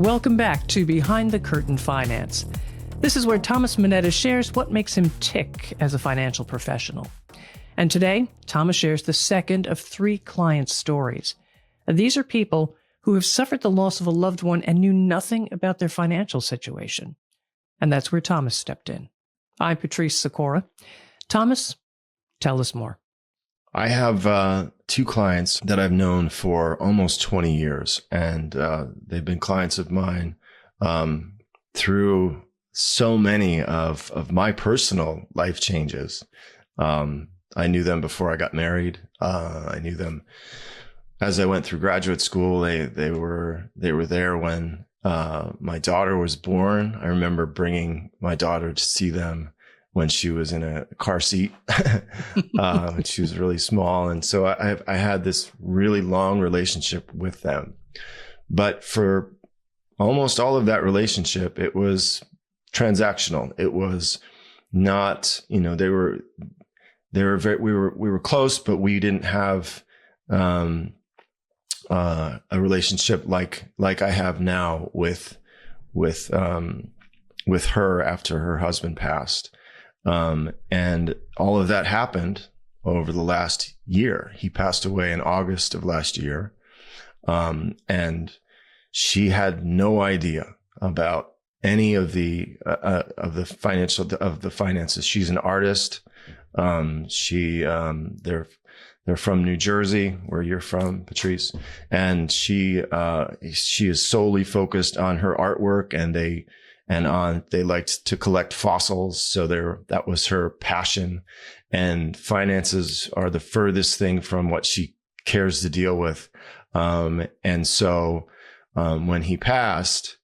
Welcome back to Behind the Curtain Finance. This is where Thomas Manetta shares what makes him tick as a financial professional. And today, Thomas shares the second of 3 client stories. These are people who have suffered the loss of a loved one and knew nothing about their financial situation. And that's where Thomas stepped in. I'm Patrice Sikora. Thomas, tell us more. I have 2 clients that I've known for almost 20 years, and they've been clients of mine through so many of my personal life changes. I knew them before I got married. I knew them as I went through graduate school. They were there when my daughter was born. I remember bringing my daughter to see them when she was in a car seat. She was really small. And so I had this really long relationship with them. But for almost all of that relationship, it was transactional. It was not, we were close, but we didn't have a relationship like I have now with her after her husband passed. And all of that happened over the last year. He passed away in August of last year. And she had no idea about any of the finances. She's an artist. They're from New Jersey, where you're from, Patrice. And she is solely focused on her artwork, and they liked to collect fossils. So that was her passion, and finances are the furthest thing from what she cares to deal with. And so, when he passed,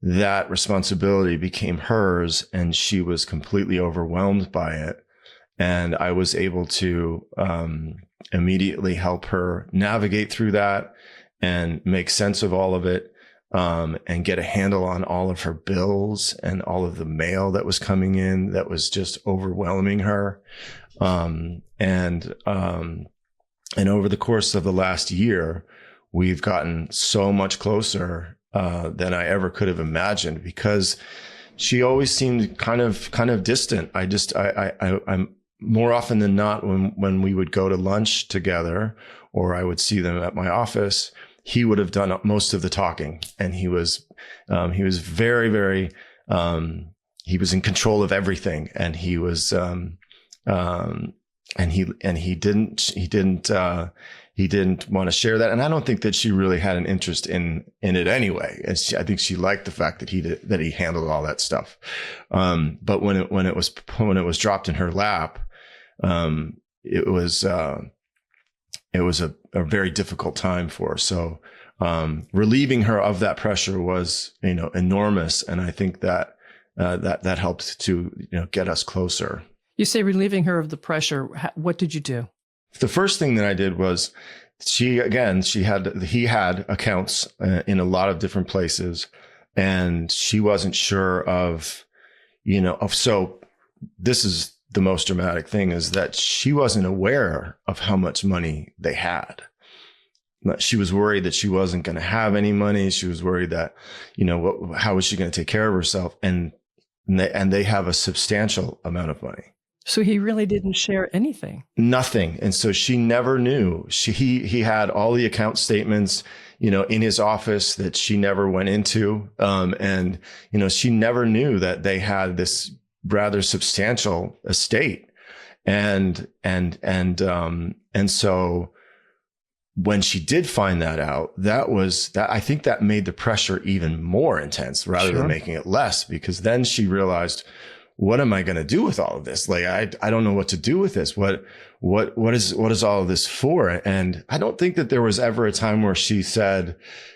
that responsibility became hers, and she was completely overwhelmed by it. And I was able to, immediately help her navigate through that and make sense of all of it. And get a handle on all of her bills and all of the mail that was coming in that was just overwhelming her. And over the course of the last year, we've gotten so much closer than I ever could have imagined, because she always seemed kind of distant. I'm more often than not, when we would go to lunch together, or I would see them at my office, he would have done most of the talking, and he was very, very, he was in control of everything, and he was, and he didn't want to share that. And I don't think that she really had an interest in it anyway. And I think she liked the fact that he handled all that stuff. But when it was dropped in her lap, it was a very difficult time for her. So, relieving her of that pressure was, enormous. And I think that helped to, get us closer. You say relieving her of the pressure. What did you do? The first thing that I did was he had accounts in a lot of different places, and she wasn't sure so this is the most dramatic thing, is that she wasn't aware of how much money they had. She was worried that she wasn't going to have any money. She was worried that, how was she going to take care of herself? And they have a substantial amount of money. So he really didn't share anything? Nothing. And so she never knew. He had all the account statements, in his office that she never went into. And she never knew that they had this rather substantial estate. And so when she did find that out, I think that made the pressure even more intense rather than making it less, because then she realized, what am I going to do with all of this? Like, I don't know what to do with this. What is all of this for? And I don't think that there was ever a time where she said,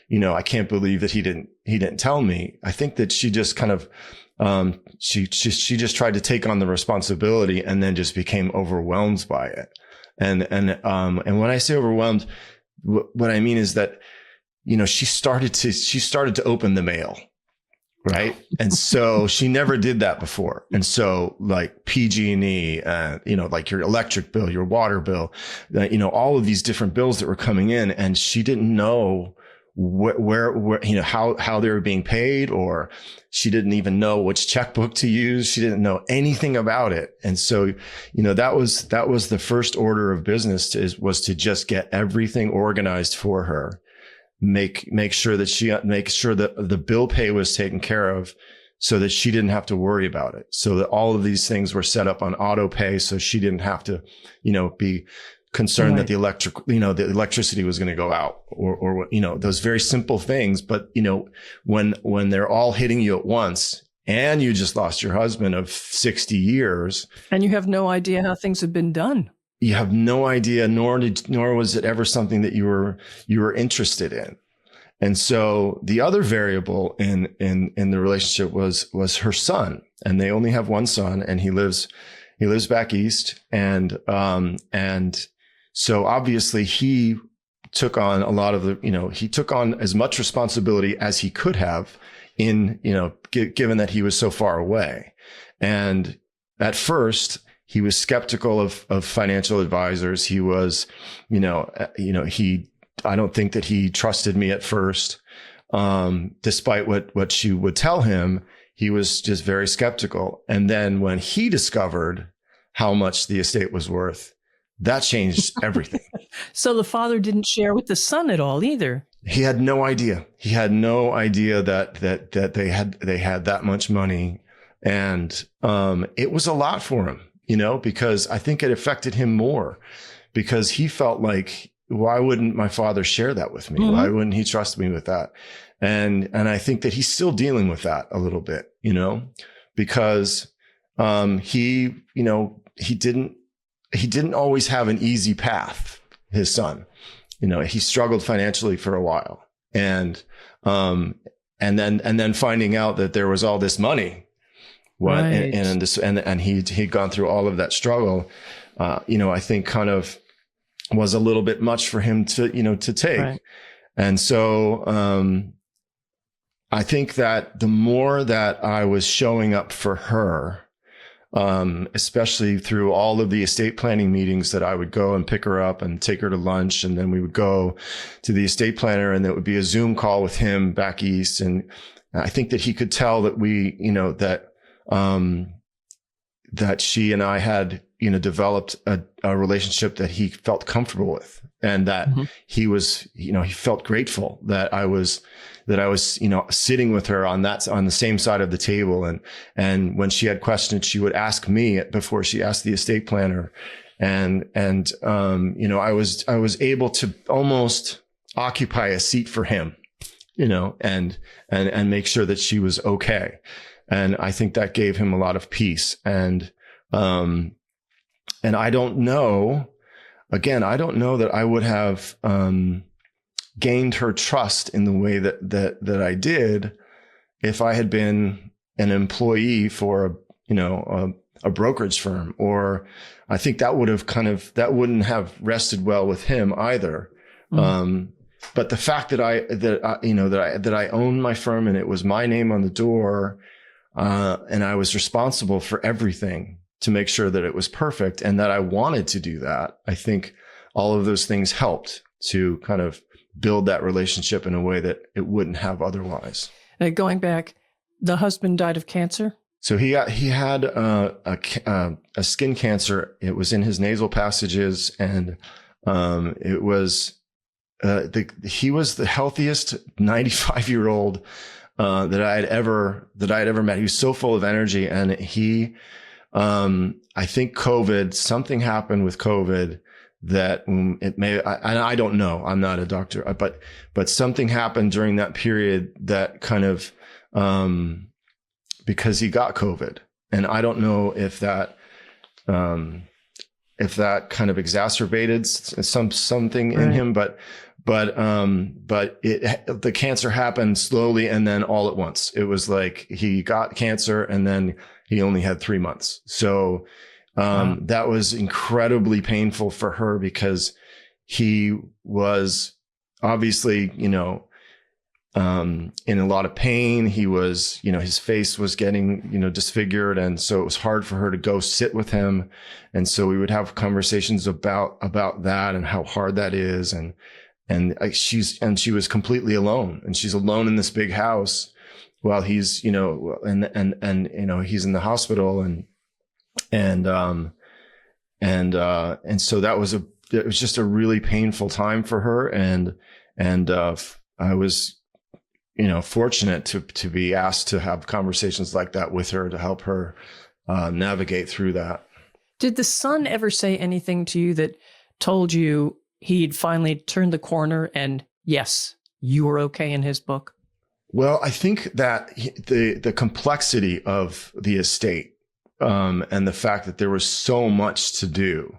I can't believe that he didn't tell me. I think that she just kind of, she just tried to take on the responsibility, and then just became overwhelmed by it. And when I say overwhelmed, what I mean is that, she started to open the mail. Right. And so she never did that before. And so like PG&E, like your electric bill, your water bill, all of these different bills that were coming in, and she didn't know where, how they were being paid, or she didn't even know which checkbook to use. She didn't know anything about it. And so, that was the first order of business was to just get everything organized for her. Make sure that the bill pay was taken care of so that she didn't have to worry about it. So that all of these things were set up on auto pay. So she didn't have to, be concerned that the electricity was going to go out or, those very simple things. But, when they're all hitting you at once and you just lost your husband of 60 years. And you have no idea how things have been done. You have no idea, nor was it ever something that you were interested in. And so the other variable in the relationship was her son, and they only have one son, and he lives back east. And so obviously he took on a lot of he took on as much responsibility as he could have given that he was so far away. And at first, he was skeptical of financial advisors. He was, I don't think that he trusted me at first. Despite what she would tell him, he was just very skeptical. And then when he discovered how much the estate was worth, that changed everything. So the father didn't share with the son at all either. He had no idea. He had no idea that they had that much money. And, it was a lot for him. Because I think it affected him more because he felt like, why wouldn't my father share that with me? Mm-hmm. Why wouldn't he trust me with that? And I think that he's still dealing with that a little bit, because, he didn't always have an easy path, his son. He struggled financially for a while and then finding out that there was all this money. Right. And he'd gone through all of that struggle, I think kind of was a little bit much for him to take. Right. And so, I think that the more that I was showing up for her, especially through all of the estate planning meetings that I would go and pick her up and take her to lunch. And then we would go to the estate planner and there would be a Zoom call with him back east. And I think that he could tell that that she and I had, developed a relationship that he felt comfortable with, and that mm-hmm. he was, he felt grateful that I was, sitting with her on the same side of the table. And when she had questions, she would ask me before she asked the estate planner. And I was able to almost occupy a seat for him, and make sure that she was okay. And I think that gave him a lot of peace. And I don't know, that I would have, gained her trust in the way that I did if I had been an employee for a brokerage firm, or I think that wouldn't have rested well with him either. Mm. But the fact that I owned my firm and it was my name on the door, and I was responsible for everything to make sure that it was perfect and that I wanted to do that. I think all of those things helped to kind of build that relationship in a way that it wouldn't have otherwise. Going back, the husband died of cancer? So he had a skin cancer. It was in his nasal passages, and it was he was the healthiest 95-year-old that I had ever met. He was so full of energy, and I think something happened with COVID that it may, I don't know. I'm not a doctor, but something happened during that period that kind of, because he got COVID, and I don't know if that kind of exacerbated something in him, but the cancer happened slowly and then all at once. It was like he got cancer and then he only had 3 months. So, wow. That was incredibly painful for her because he was obviously, in a lot of pain. He was, his face was getting, disfigured. And so it was hard for her to go sit with him. And so we would have conversations about that and how hard that is. And she was completely alone, and she's alone in this big house while he's, and he's in the hospital, and so it was just a really painful time for her. And I was, fortunate to be asked to have conversations like that with her to help her navigate through that. Did the son ever say anything to you that told you he'd finally turned the corner and yes, you were okay in his book? Well, I think that the complexity of the estate, and the fact that there was so much to do,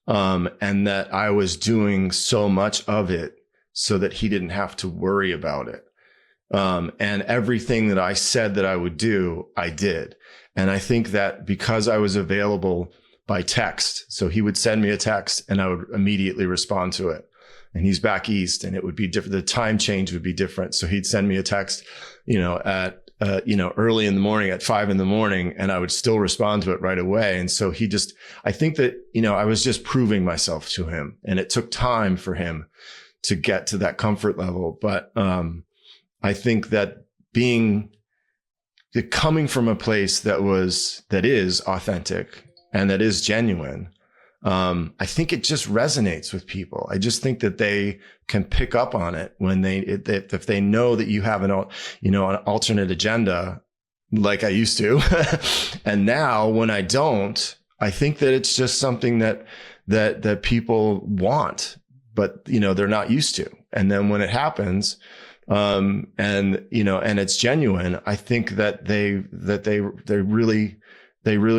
and that I was doing so much of it so that he didn't have to worry about it. And everything that I said that I would do, I did. And I think that because I was available by text, so he would send me a text and I would immediately respond to it. And he's back east, and it would be different. The time change would be different. So he'd send me a text, at early in the morning at 5 a.m, and I would still respond to it right away. And so I think that, I was just proving myself to him, and it took time for him to get to that comfort level. But, I think that coming from a place that is authentic and that is genuine, I think it just resonates with people. I just think that they can pick up on it if they know that you have an alternate agenda, like I used to. And now when I don't, I think that it's just something that people want, but they're not used to. And then when it happens, and it's genuine, I think that they really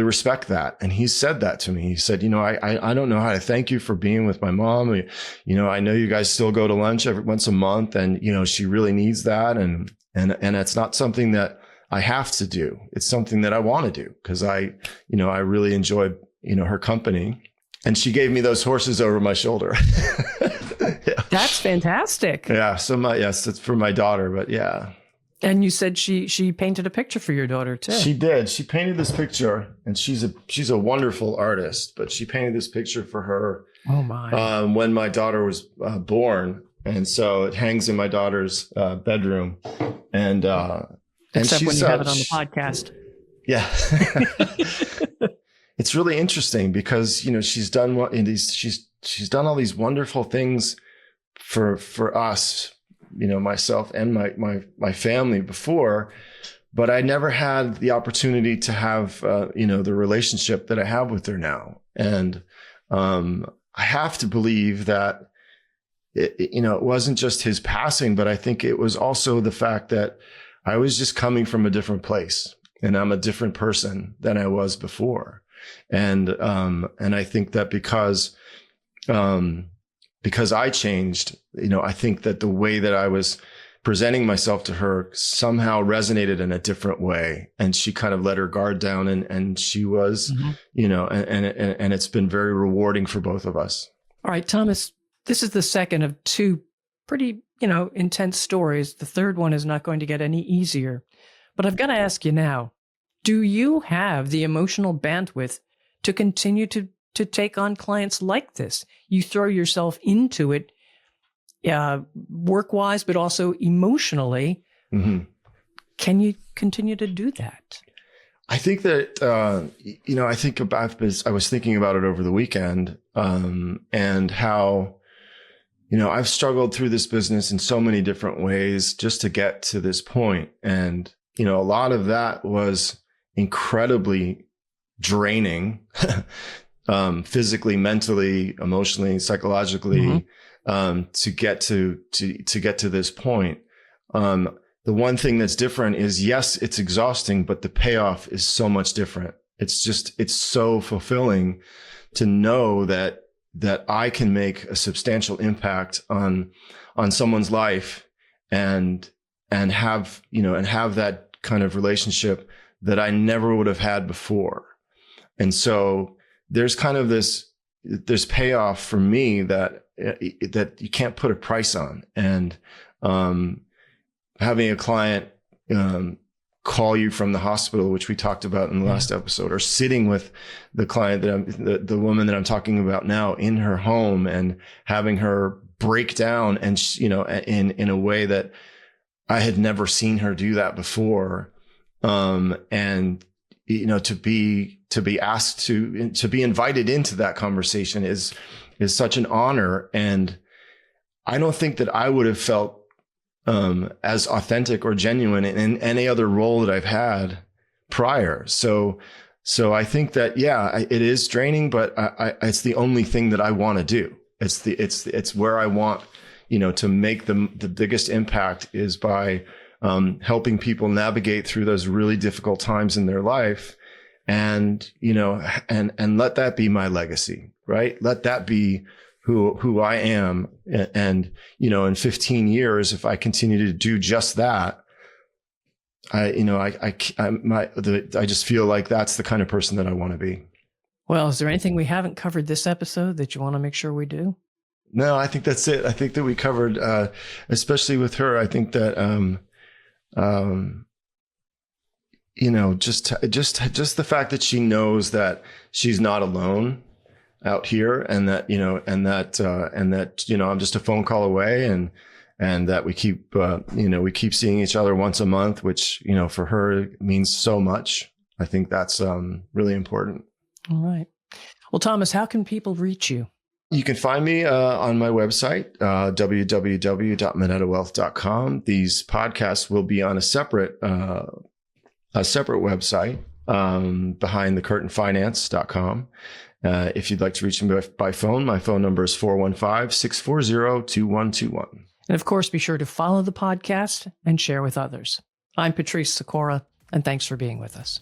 respect that. And he said that to me. He said, I don't know how to thank you for being with my mom. I know you guys still go to lunch once a month, and, she really needs that. And it's not something that I have to do. It's something that I want to do because I really enjoy, her company. And she gave me those horses over my shoulder. Yeah. That's fantastic. Yeah. So it's for my daughter, but yeah. And you said she painted a picture for your daughter too. She did. She painted this picture, and she's a wonderful artist, but she painted this picture for her. Oh my. When my daughter was born. And so it hangs in my daughter's bedroom. And except when you have it on the podcast. Yeah. It's really interesting because, she's done she's done all these wonderful things for us, myself and my family before, but I never had the opportunity to have, the relationship that I have with her now. And, I have to believe that it wasn't just his passing, but I think it was also the fact that I was just coming from a different place, and I'm a different person than I was before. And I think that because I changed, I think that the way that I was presenting myself to her somehow resonated in a different way. And she kind of let her guard down, and she was, and it's been very rewarding for both of us. All right, Thomas, this is the second of two pretty, intense stories. The third one is not going to get any easier, but I've got to ask you now, do you have the emotional bandwidth to continue to take on clients like this? You throw yourself into it, work-wise, but also emotionally. Mm-hmm. Can you continue to do that? I think that, I was thinking about it over the weekend, and how, I've struggled through this business in so many different ways just to get to this point. And, a lot of that was incredibly draining, physically, mentally, emotionally, psychologically, mm-hmm. To get to this point. The one thing that's different is, yes, it's exhausting, but the payoff is so much different. It's so fulfilling to know that I can make a substantial impact on someone's life and have that kind of relationship that I never would have had before. And so there's kind of there's payoff for me that you can't put a price on. And, having a client, call you from the hospital, which we talked about in the last episode, or sitting with the client the woman that I'm talking about now in her home, and having her break down and, in a way that I had never seen her do that before. And, to be asked to be invited into that conversation is such an honor. And I don't think that I would have felt, as authentic or genuine in any other role that I've had prior. So I think that, it is draining, but it's the only thing that I want to do. It's where I want, to make the biggest impact is by, helping people navigate through those really difficult times in their life. And, and let that be my legacy, right? Let that be who I am. And, in 15 years, if I continue to do just that, I just feel like that's the kind of person that I want to be. Well, is there anything we haven't covered this episode that you want to make sure we do? No, I think that's it. I think that we covered, especially with her. I think that, just the fact that she knows that she's not alone out here, and that, I'm just a phone call away, and that we keep seeing each other once a month, which, for her means so much. I think that's, really important. All right. Well, Thomas, how can people reach you? You can find me on my website, www.manettawealth.com. These podcasts will be on a separate website, behindthecurtainfinance.com. If you'd like to reach me by phone, my phone number is 415-640-2121. And of course, be sure to follow the podcast and share with others. I'm Patrice Sikora, and thanks for being with us.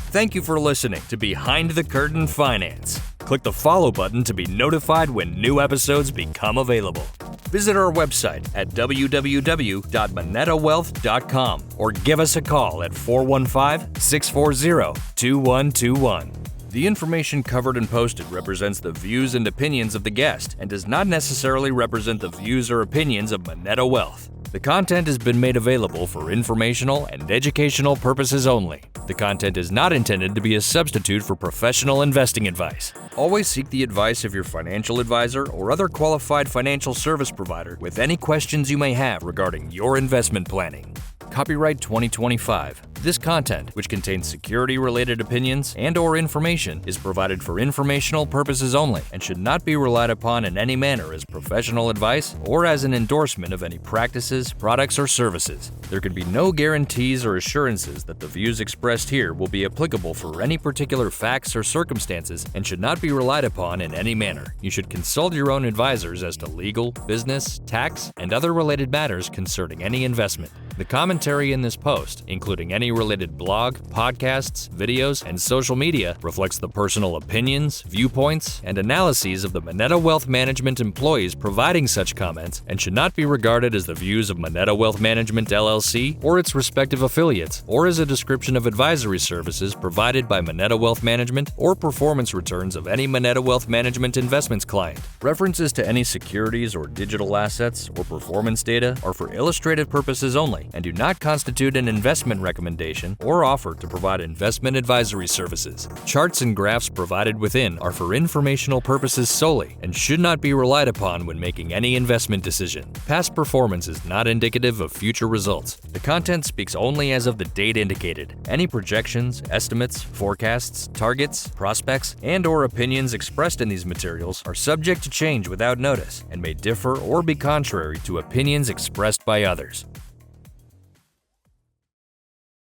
Thank you for listening to Behind the Curtain Finance. Click the follow button to be notified when new episodes become available. Visit our website at www.manettawealth.com or give us a call at 415-640-2121. The information covered and posted represents the views and opinions of the guest and does not necessarily represent the views or opinions of Manetta Wealth. The content has been made available for informational and educational purposes only. The content is not intended to be a substitute for professional investing advice. Always seek the advice of your financial advisor or other qualified financial service provider with any questions you may have regarding your investment planning. Copyright 2025. This content, which contains security-related opinions and/or information, is provided for informational purposes only and should not be relied upon in any manner as professional advice or as an endorsement of any practices, products, or services. There can be no guarantees or assurances that the views expressed here will be applicable for any particular facts or circumstances and should not be relied upon in any manner. You should consult your own advisors as to legal, business, tax, and other related matters concerning any investment. The commentary in this post, including any related blog, podcasts, videos, and social media, reflects the personal opinions, viewpoints, and analyses of the Manetta Wealth Management employees providing such comments and should not be regarded as the views of Manetta Wealth Management LLC or its respective affiliates, or as a description of advisory services provided by Manetta Wealth Management or performance returns of any Manetta Wealth Management investments client. References to any securities or digital assets or performance data are for illustrative purposes only and do not constitute an investment recommendation or offer to provide investment advisory services. Charts and graphs provided within are for informational purposes solely and should not be relied upon when making any investment decision. Past performance is not indicative of future results. The content speaks only as of the date indicated. Any projections, estimates, forecasts, targets, prospects, and/or opinions expressed in these materials are subject to change without notice and may differ or be contrary to opinions expressed by others.